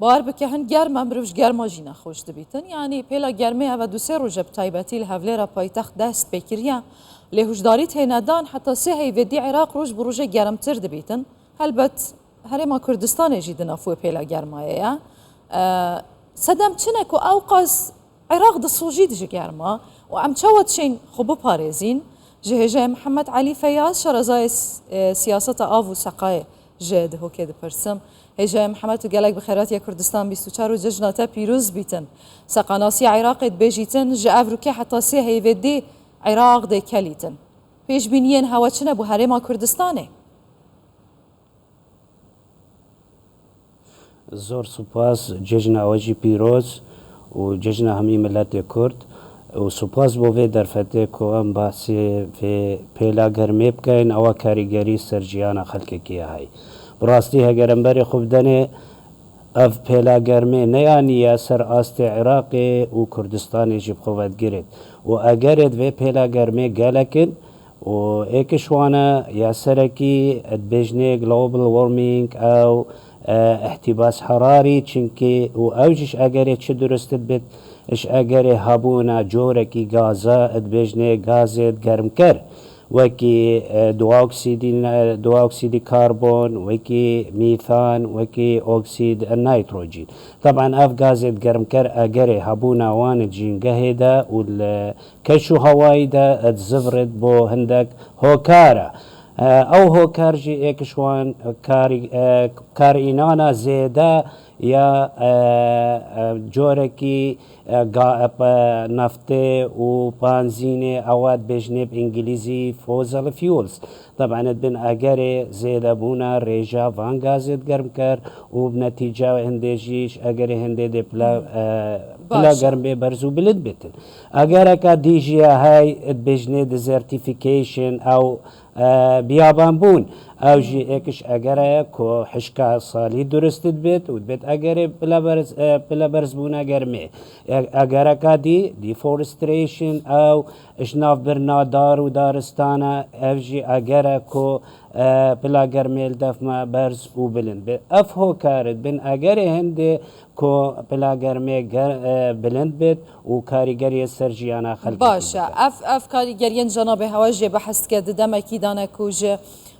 بار بکهن گرم امروز گرما جینا خوش دبیتن یعنی پیلا گرمه و دو سه روز بتایبتی لحوله را پایتخت دست بکریا لهوجداری تیندان حتی سه هیودی عراق روز بروج گرم تر دبیتن البته هرما کردستان جیدن افو پیلا گرمایه صدم چنکو اوقاز عراق دسوجی دج گرما و ام چوت شین خوب پارزین جهجه محمد علي فياض شرزاي سياسة آف وسقاي جد هو كده برسم هجا محمد وقالك بخيرات يا كردستان 24 ججناتا بيروز بيتن سقاناسي عراق بيجيتن جا افروكي حتى سي هيفدي عراق دي كاليتن بيش بينين هواچنا بو هرما كردستاني زور سپاس ججنا اوجي بيروز وججنا همي ملت كرد و سپاس بو وی درفته کو ام باسی في پیلا گرمی بکن او کاریگری سرجیانا خلق کیا های براستی هگرم بری خوب دنه اف پیلا گرمی نیانی سر آست عراق و کردستان جب خوبت گرد و اگرد وی پیلا گرمی گلکن و ایکشوانا یا سرکی ادبجنه گلوبال وارمینگ او احتباس حراري چنكي و اوجش اگره چه درست بيت اش اگره هابونا جوركي غازا ادبجنه غازت گرم كر وكي دو اكسيد كربون وكي ميثان وكي اكسيد النيتروجين طبعا اف غازت گرم كر اگره هابونا وان جينگه دا والكشو هواي دا اتزفرد بو هندك هوكارا او هو كارجي ايكشوان كاري انانا زيدا يا جوركي نفته و بنزين اواد بجنب انجليزي فوزل فيولز طبعا بن اگر زيدا بونا ريجا فان غازت گرم كر و بنتيجه هندجيش اگر هنده دي بلا گرم برزو بلد بتن اگر کا ديجيا هاي بجنه ديزرتيفيكيشن او بیابان بون او جی اکش اگره که حشکه سالی درست بیت و بیت اگره بلا برز بونا گرمه اگره که دیفورستریشن او اشناف برنادار و دارستانه او جی اگره که بلا گرمه دف ما برز و بلند بیت اف هو کارد بین اگره هنده که بلا گرمه بلند بیت و کاریگری سرجیانا خلق باشه اف کاریگرین جناب هواجه بحث کرده دمکی دانه کوجه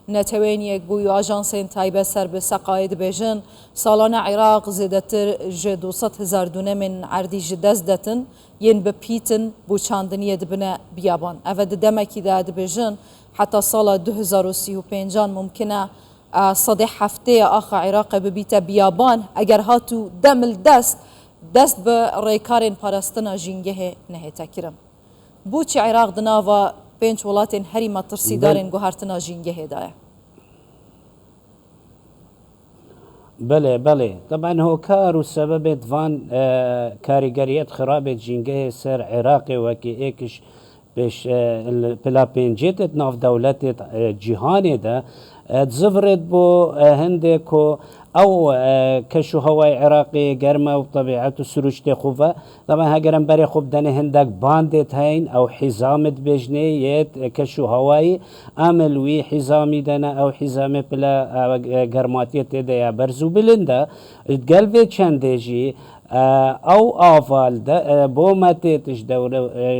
نتوین یک بوی آژانسین تایبه سر به سقاید بیجن سالان عراق زیدتر جه 200,000 دونه من عردی جدز دتن ین بپیتن بو چاندنیه دبنه بیابان اوه دمکی ده بیجن حتی سال 2035 ممکنه صد هفته آخر عراق ببیت بیابان اگر هاتو دمل دست به ریکارین پارستنا جنگه نه تکرم بو چه عراق دناوا بینچ ولاتین هری مترسی دارین گوهرتنا جنگه هدایه بله طبعا هو كارو سبب فان كاريجريات خراب جنگه سر عراقي وكي ايكش بش بلا بينجيت ناف دولت جهاني ده تزفرد بو هندكو او كشو هواي عراقي قرمه وطبيعته سروشتي خوفه طبعا هاجرن بري خوب دني هندك باندت هين او حزامت بجني يت كشو هواي امل وي حزامي دنا او حزامه بلا قرماتيت يا برزو بلندا تقلبي چندجي او آفال بومتش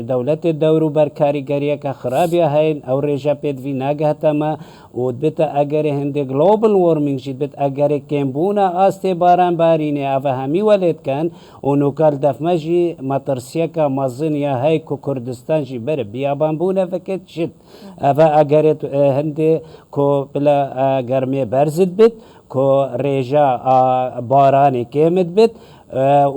دولت دورو بر کاریگریه که خرابی هین او ریجا پید وی نگه تما و بیت اگر هنده گلوبال وارمینگ جید بیت اگر کمبونا آسته باران بارینه او همی ولید کن و نوکال دفمجی مطرسیه که مزن یا هی که کردستان جی بره بیابان بونه فکت شد او اگر هنده که بلا گرمی برزد بیت که ریجا بارانی کمت بیت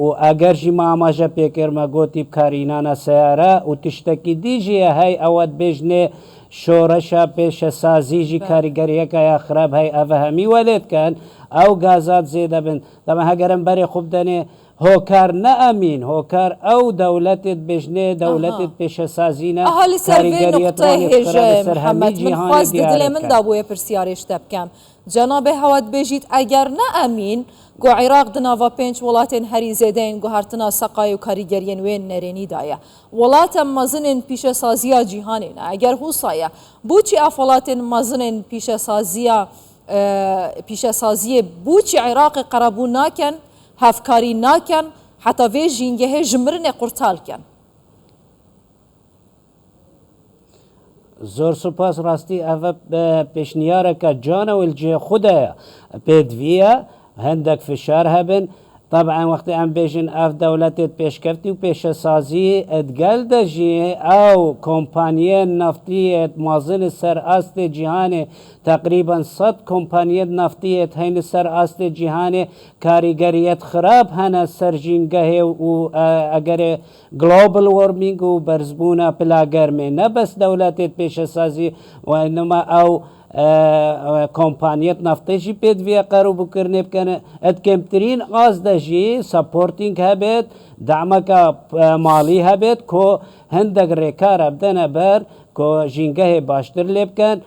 و اگر جی ماماجا پیکر ما گوتی بکارینانا سیاره و تشتکی دیجی های اواد بجنه شورشا پیش سازی جی کاریگریه که یا خراب های اوه همی ولید کن او گازات زیده بند طبعا هگرم بری خوب دنه هوکار نه امین هوکار او دولت بجنه دولت پیش سازی نه اهالی سروی نقطه هجه محمد من خواست دل من دابوی پرسیارش تبکم جناب هواد بجید اگر نه امین گو عراق دناوا پنج ولاتن هری زیدین گو هرتنا سقای و کاریگرین وین نرینی دایا ولاتن مزنن پیش سازیا جیهانین اگر هو سایه بوچی افولاتن مزنن پیش سازی بوچی عراق قربون ناکن هفکاری ناکن حتی وی جینگه جمرن قرطال کن. زور سپاس راستی اوه پیشنیاره که جان و الجه خوده پیدویه هندک فشار هبن طبعا وقتی ام بیشن اف دولت پیشکفتی و پیش سازی ادگل دجی او کمپانی نفتی مازن سر است جهان تقریبا 100 کمپانی نفتی هین سر است جهان کاریگریت خراب هنه سر جینگه و اگر گلوبال وارمینگ و برزبونا پلاگرمه نه بس دولت پیش سازی و انما او کمپانیت نفتشی پید وی قرار بکرنه بکنه ات کمترین آز داشی سپورتینگ هبید دعمک مالی هبید که هندگ ریکار بدن بر که جینگه باشتر لیب کن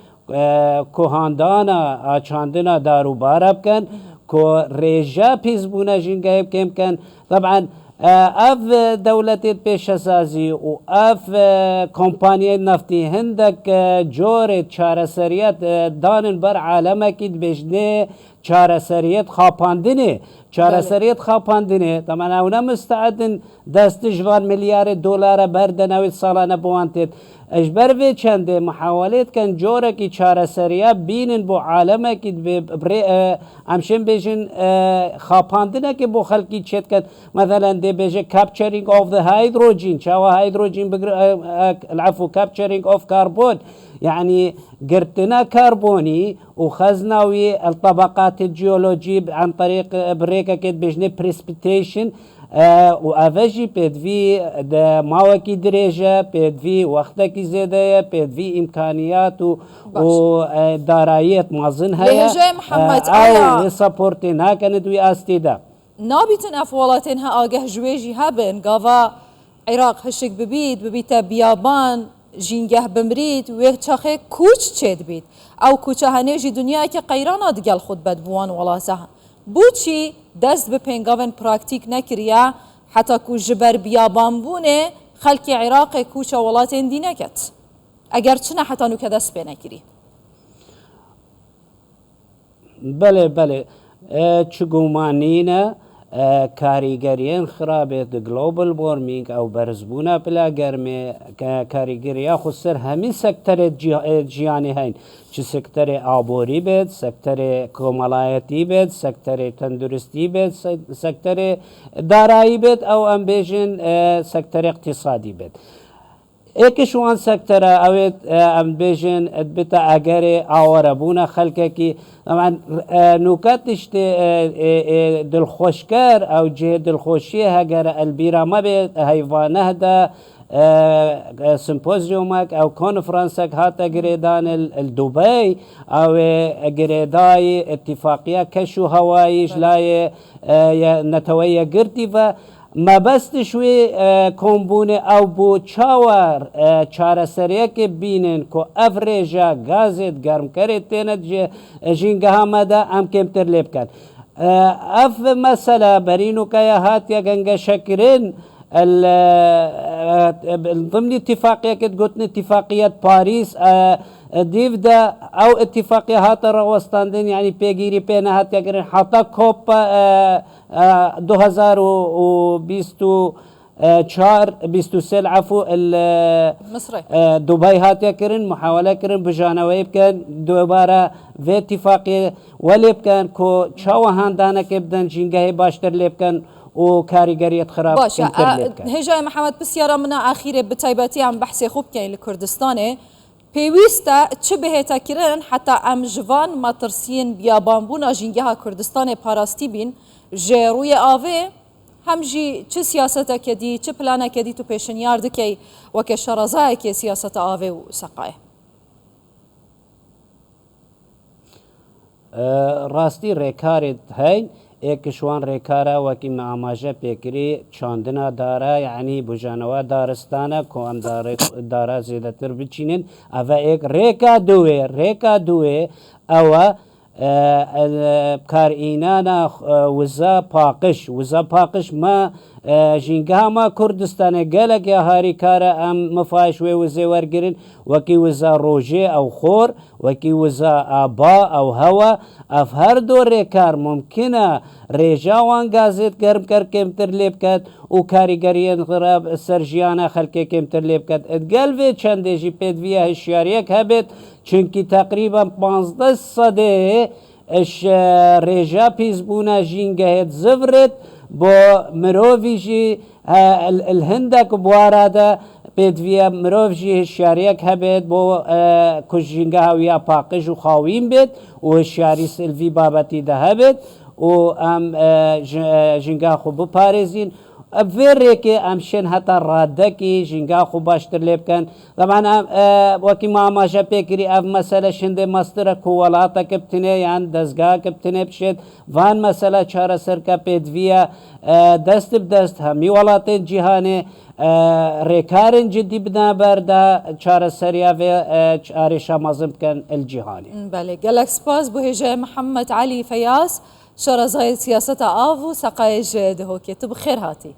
که هاندانا آچاندنا دارو بار بکن که ریجا پیز بونا جینگه بکن کن طبعا اف دولت پیش سازی و اف کمپانی نفتی هندک جور چارسریت دانن بر عالم کید بجنه چارسریت خاپاندنه چارسریت خاپاندنه طبعا اونا مستعدن دست جوان میلیارد دلار بردن اوی سالانه بوانتید اجبر وی چنده محاولت کن جوره کی چارسریه بینن بو عالمه کی امشن بیشن خاپاندنه که بو خلقی چت کن مثلا دی بیشه capturing of the hydrogen چاوا hydrogen العفو capturing of carbon يعني قرتنا كربوني وخزناوي الطبقات الجيولوجية عن طريق بريكا كده بيجني بريسبيتيشن وافجي بيدفي ماوكي درجة بيدفي وقتكي زيادة بيدفي امكانيات ودرايات مازنها لهجة محمد او سبورتينها كانت وي استيدا نابتن افوالاتنها آگه جويجي هبن قاوا عراق هشك ببيتا بيابان جینگه بمرید و چاخه کوچ چید بید او کوچه هنیجی دنیا که قیرانا دگل خود بد بوان ولاسه بوچی دست به پنگاون پراکتیک نکریا حتی کو جبر بیابان بونه خلق عراق کوچه ولاتین دی نکت اگر چنه حتی نو که دست به نکری بله چگومانینه کاریگریان خرابه گلوبال وارمینگ او برزبونا پلا گرمه کاریگریا خود سر همین سکتر جیانی هین چه سکتر آبوری بید سکتر کمالایتی بید سکتر تندرستی بید سکتر دارایی بید او ام بیشن سکتر اقتصادی بید ایکش وان سکتر اوید ام بیشن ادبتا اگر آوربونا خلقه کی طبعا نکاتش دلخوشکر او جه دلخوشی اگر البیرا ما به حیوانه دا سمپوزیومک او کنفرانسک هاتا گریدان الدبی او گریدای اتفاقیه کشو هوایش لای نتویه گرتی و ما بست شوی کمبونه او بو چاور چارسریه که بینن که افریجا گازت گرم کرد تیند جینگه همه ام کمتر لیب کن اف مسئله برینو که هات یا گنگ شکرین ضمن اتفاقية كنت قلت اتفاقية باريس ديف دا او اتفاقية هات روستاندين يعني بيجيري بينا هات يقرن حتى كوبا 2023 عفو مصري دبي هات يقرن محاولة كرن بجانوي بكن دوباره في اتفاقية ولي بكن كو چاو هاندانا كبدن جنگه باشتر لبكن و کاریگریت خراب باشه هجای محمد بسیارا منا اخیره بتایباتی هم بحث خوب که لکردستانه پیوسته چه بهتا کرن حتی ام جوان ماترسین بیابان بونا جنگه ها کردستان پاراستی بین جروی آوه هم جی چه سیاسته کدی چه پلانه کدی تو پیشن یارد که وکه شرازه که سیاست آوه و سقای راستی ریکارت هین ایکشوان ریکارا وکی معاماجه پیکری چاندنا داره یعنی بجانوا دارستانه که ام داره زیده تر بچینن اوه ایک ریکا دوه اوه کار اینانا وزا پاقش ما جینگه ما کردستان گلک یا هاری کار ام مفاش و زیورگرین وکی وزا روژه او خور وکی وزا آبا او هوا اف هر دو ریکار ممکنه ریجاوان گازت گرم کر کمتر لیب کد و کاریگریان خراب سرجیانا خلقه کمتر لیب کد ادگل وی چنده جی پیدویه هشیاریک هبید چونکی تقریبا 15 صده اش ریجا پیز بونا جینگه زورت بو مروفی جی الهندک بوارده پیدویه مروف جی هشیاریک هبید بو کش جینگه هاویا پاقش و خاوین بید و هشیاری سلوی بابتی ده هبید و ام جنگا خو بپارزین افره که امشن حتی راده کی جنگا خو باشتر لیب کن طبعا وکی ما ماشا پیکری اف مسئله شنده مستر کووالاتا کبتنه یعن دزگاه کبتنه بشد وان مسئله چاره سر کا پیدویا دست بدست همی ولاتین جهانه ریکارن جدی بنا برده چاره سریا و چاره شامازم کن الجهاني. بله گلک سپاس بو هجه محمد علي فياس شرزاي سياسة آفو سقايج دهوكي تبخير هاتي